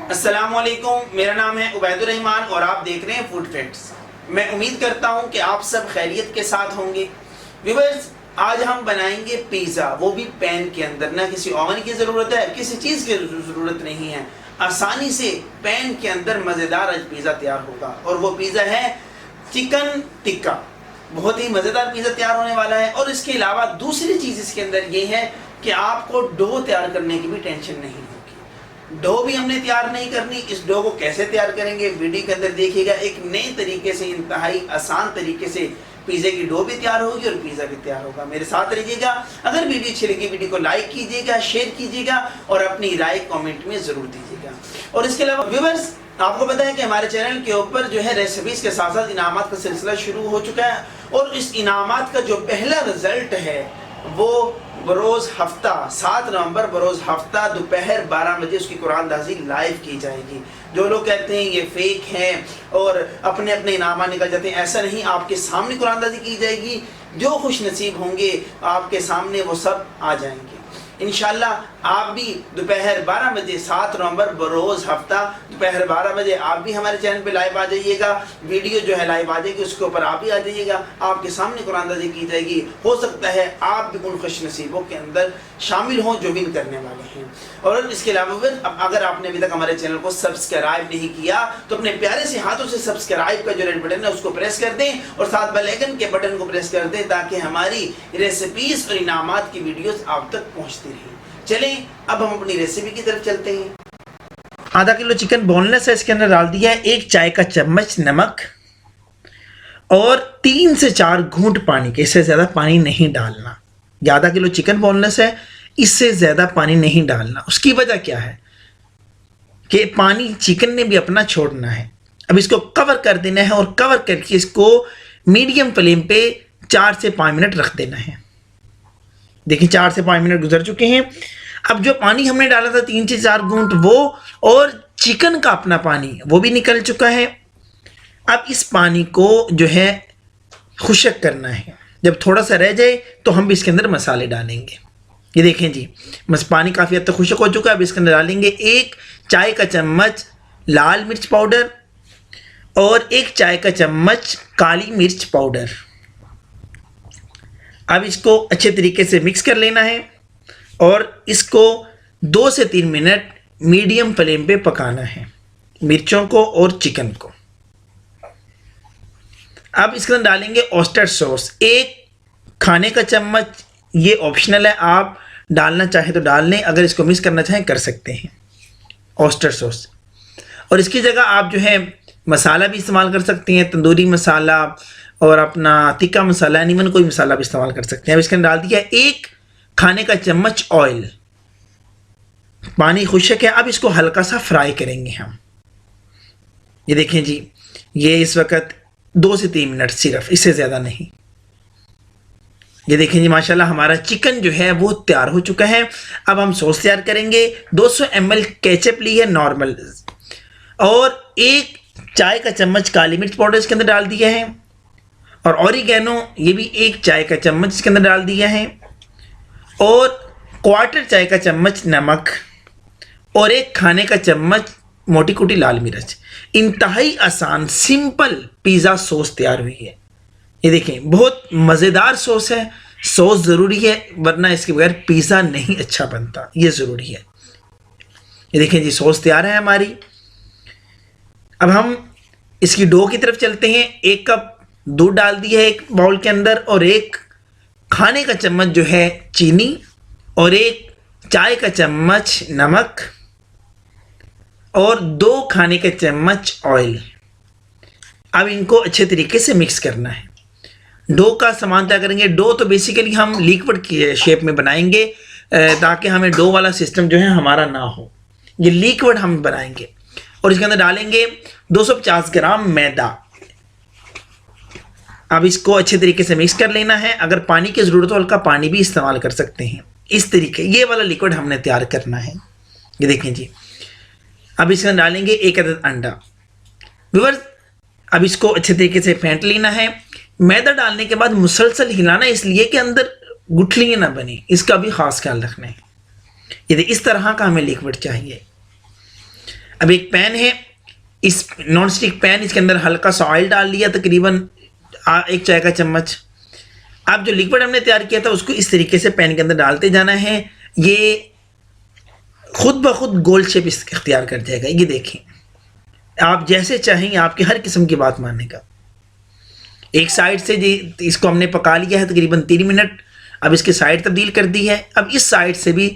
अस्सलामुअलैकुम, मेरा नाम है उबैदुर रहमान और आप देख रहे हैं फूड फैक्ट्स। मैं उम्मीद करता हूं कि आप सब खैरियत के साथ होंगे। व्यूअर्स, आज हम बनाएंगे पिज़्ज़ा, वो भी पैन के अंदर। ना किसी ओवन की ज़रूरत है, किसी चीज़ की ज़रूरत नहीं है। आसानी से पैन के अंदर मज़ेदार आज पिज़्ज़ा तैयार होगा और वो पिज़्ज़ा है चिकन टिक्का। बहुत ही मज़ेदार पिज़्ज़ा तैयार होने वाला है। और इसके अलावा दूसरी चीज़ इसके अंदर ये है कि आपको डो तैयार करने की भी टेंशन नहीं होगी। डो भी हमने तैयार नहीं करनी। इस डो को कैसे तैयार करेंगे वीडियो के अंदर देखिएगा। एक नए तरीके से, इंतहाई आसान तरीके से पिज़्ज़ा की डो भी तैयार होगी और पिज़्ज़ा भी तैयार होगा। मेरे साथ रहिएगा। अगर वीडियो अच्छी लगी, वीडियो को लाइक कीजिएगा, शेयर कीजिएगा और अपनी राय कमेंट में ज़रूर दीजिएगा। और इसके अलावा व्यूअर्स, आपको पता है कि हमारे चैनल के ऊपर जो है रेसिपीज़ के साथ साथ इनामात का सिलसिला शुरू हो चुका है। और इस इनामात का जो पहला रिजल्ट है वो बरोज़ हफ्ता 7 नवंबर बरोज़ हफ्ता दोपहर 12 बजे उसकी कुरानदाजी लाइव की जाएगी। जो लोग कहते हैं ये फेक है और अपने अपने इनामा निकल जाते हैं, ऐसा नहीं। आपके सामने कुरानदाजी की जाएगी। जो खुश नसीब होंगे आपके सामने वो सब आ जाएंगे इंशाल्लाह। आप भी दोपहर 12 बजे 7 नवंबर बरोज़ हफ्ता दोपहर 12 बजे आप भी हमारे चैनल पे लाइव आ जाइएगा। वीडियो जो है लाइव आ जाएगी, उसके ऊपर आप भी आ जाइएगा। आपके सामने कुरानदाजी की जाएगी। हो सकता है आप भी उन खुश नसीबों के अंदर शामिल हों जो विन करने वाले हैं। और इसके अलावा अगर आपने अभी तक हमारे चैनल को सब्सक्राइब नहीं किया तो अपने प्यारे से हाथों से सब्सक्राइब का जो रेड बटन है उसको प्रेस कर दें और साथ बेल आइकन के बटन को प्रेस कर दें ताकि हमारी रेसिपीज और इनामात की वीडियोस आप तक पहुंचती रही। चलें अब हम अपनी रेसिपी की तरफ चलते हैं। आधा किलो चिकन बोनलेस है, इसके अंदर डाल दिया है 1 चाय का चम्मच नमक और 3 से 4 घूंट पानी के। इससे ज़्यादा पानी नहीं डालना। आधा किलो चिकन बोनलेस है, इससे ज़्यादा पानी नहीं डालना। उसकी वजह क्या है कि पानी चिकन ने भी अपना छोड़ना है। अब इसको कवर कर देना है और कवर करके इसको मीडियम फ्लेम पे 4 से 5 मिनट रख देना है। देखिए 4 से 5 मिनट गुजर चुके हैं। अब जो पानी हमने डाला था 3 से 4 घूंट वो और चिकन का अपना पानी वो भी निकल चुका है। अब इस पानी को जो है खुश्क करना है। जब थोड़ा सा रह जाए तो हम भी इसके अंदर मसाले डालेंगे। ये देखें जी, बस पानी काफ़ी हद तक खुश्क हो चुका है। अब इसके अंदर डालेंगे 1 चाय का चम्मच लाल मिर्च पाउडर और 1 चाय का चम्मच काली मिर्च पाउडर। अब इसको अच्छे तरीके से मिक्स कर लेना है और इसको 2 से 3 मिनट मीडियम फ्लेम पे पकाना है, मिर्चों को और चिकन को। अब इसके अंदर डालेंगे ऑयस्टर सॉस 1 खाने का चम्मच। ये ऑप्शनल है, आप डालना चाहें तो डाल लें, अगर इसको मिक्स करना चाहें कर सकते हैं ऑयस्टर सॉस। और इसकी जगह आप जो है मसाला भी इस्तेमाल कर सकते हैं, तंदूरी मसाला और अपना तिक्का मसाला, नीमन कोई मसाला भी इस्तेमाल कर सकते हैं। अब इसके अंदर डाल दिया 1 खाने का चम्मच ऑयल। पानी खुश्क है। अब इसको हल्का सा फ्राई करेंगे हम। ये देखें जी, ये इस वक्त 2 से 3 मिनट सिर्फ, इससे ज़्यादा नहीं। ये देखें जी, माशाल्लाह हमारा चिकन जो है वो तैयार हो चुका है। अब हम सॉस तैयार करेंगे। 200 ml केचप ली है नॉर्मल और 1 चाय का चम्मच काली मिर्च पाउडर इसके अंदर डाल दिया है और ऑरिगेनो ये भी 1 चाय का चम्मच इसके अंदर डाल दिया है और 1/4 चाय का चम्मच नमक और 1 खाने का चम्मच मोटी कुटी लाल मिर्च। इंतहाई आसान सिंपल पिज़्ज़ा सॉस तैयार हुई है। ये देखें, बहुत मज़ेदार सॉस है। सॉस ज़रूरी है वरना इसके बगैर पिज़्ज़ा नहीं अच्छा बनता, ये ज़रूरी है। ये देखें जी, सॉस तैयार है हमारी। अब हम इसकी डो की तरफ चलते हैं। 1 कप दूध डाल दिया है 1 बाउल के अंदर और 1 खाने का चम्मच जो है चीनी और 1 चाय का चम्मच नमक और 2 खाने के चम्मच ऑयल। अब इनको अच्छे तरीके से मिक्स करना है। डो का सामान तैयार करेंगे। डो तो बेसिकली हम लिक्विड की शेप में बनाएंगे ताकि हमें डो वाला सिस्टम जो है हमारा ना हो। ये लिक्विड हम बनाएंगे और इसके अंदर डालेंगे 250 ग्राम मैदा। अब इसको अच्छे तरीके से मिक्स कर लेना है। अगर पानी की ज़रूरत हो हल्का पानी भी इस्तेमाल कर सकते हैं। इस तरीके ये वाला लिक्विड हमने तैयार करना है। ये देखें जी, अब इसके अंदर डालेंगे 1 अदद अंडा। व्यूअर्स, अब इसको अच्छे तरीके से फेंट लेना है। मैदा डालने के बाद मुसलसल हिलाना, इसलिए कि अंदर गुठलियाँ ना बने, इसका भी ख़ास ख्याल रखना है। ये इस तरह का हमें लिक्विड चाहिए। अब एक पैन है, इस नॉन स्टिक पैन, इसके अंदर हल्का सा ऑयल डाल लिया, तकरीबन 1 चाय का चम्मच। अब जो लिक्विड हमने तैयार किया था उसको इस तरीके से पैन के अंदर डालते जाना है। ये खुद ब खुद गोल शेप इख्तियार कर जाएगा। ये देखें, आप जैसे चाहें, आपकी हर किस्म की बात मानने का। एक साइड से जी इसको हमने पका लिया है तकरीबन 3 मिनट। अब इसकी साइड तब्दील कर दी है। अब इस साइड से भी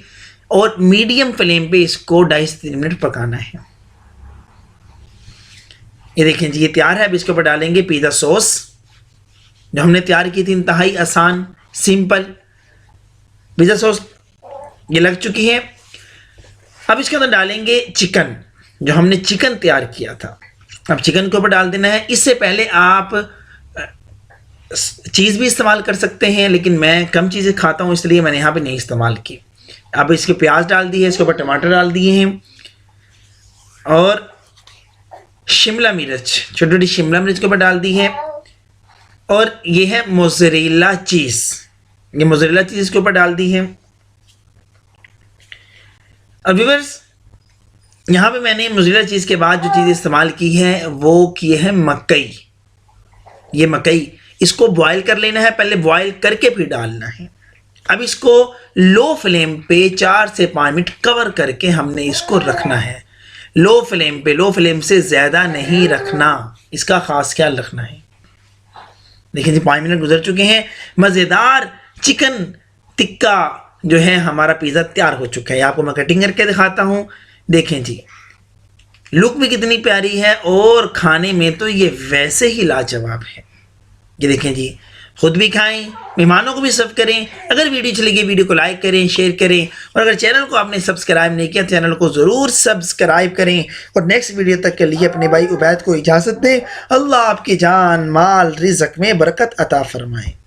और मीडियम फ्लेम पे इसको 2.5 से 3 मिनट पकाना है। ये देखें जी, ये तैयार है। अब इसके ऊपर डालेंगे पिज़्ज़ा सॉस जो हमने तैयार की थी, इंतहाई आसान सिंपल पिज़्ज़ा सॉस ये लग चुकी है। अब इसके अंदर डालेंगे चिकन, जो हमने चिकन तैयार किया था। अब चिकन के ऊपर डाल देना है। इससे पहले आप चीज़ भी इस्तेमाल कर सकते हैं, लेकिन मैं कम चीज़ें खाता हूँ इसलिए मैंने यहाँ पे नहीं इस्तेमाल की। अब इसके प्याज डाल दिए, इसके ऊपर टमाटर डाल दिए हैं और शिमला मिर्च, छोटी छोटी शिमला मिर्च के ऊपर डाल दी है। और ये है मोज़रेला चीज़, ये मोज़रेला चीज़ इसके ऊपर डाल दी है। अब व्यूअर्स, यहाँ पे मैंने मोज़रेला चीज़ के बाद जो चीज़ इस्तेमाल की है वो की है मकई। ये मकई, इसको बॉयल कर लेना है, पहले बॉयल करके फिर डालना है। अब इसको लो फ्लेम पे 4 से 5 मिनट कवर करके हमने इसको रखना है। लो फ्लेम पे, लो फ्लेम से ज़्यादा नहीं रखना, इसका ख़ास ख्याल रखना है। देखिए जी, 5 मिनट गुजर चुके हैं। मज़ेदार चिकन टिक्का जो है हमारा पिज़्ज़ा तैयार हो चुका है। आपको मैं कटिंग करके दिखाता हूँ। देखें जी, लुक भी कितनी प्यारी है और खाने में तो ये वैसे ही लाजवाब है। ये देखें जी, खुद भी खाएं, मेहमानों को भी सर्व करें। अगर वीडियो अच्छी लगी, वीडियो को लाइक करें, शेयर करें, और अगर चैनल को आपने सब्सक्राइब नहीं किया, चैनल को ज़रूर सब्सक्राइब करें। और नेक्स्ट वीडियो तक के लिए अपने भाई उबैद को इजाज़त दें। अल्लाह आपकी जान, माल, रिज़्क़ में बरकत अता फरमाए।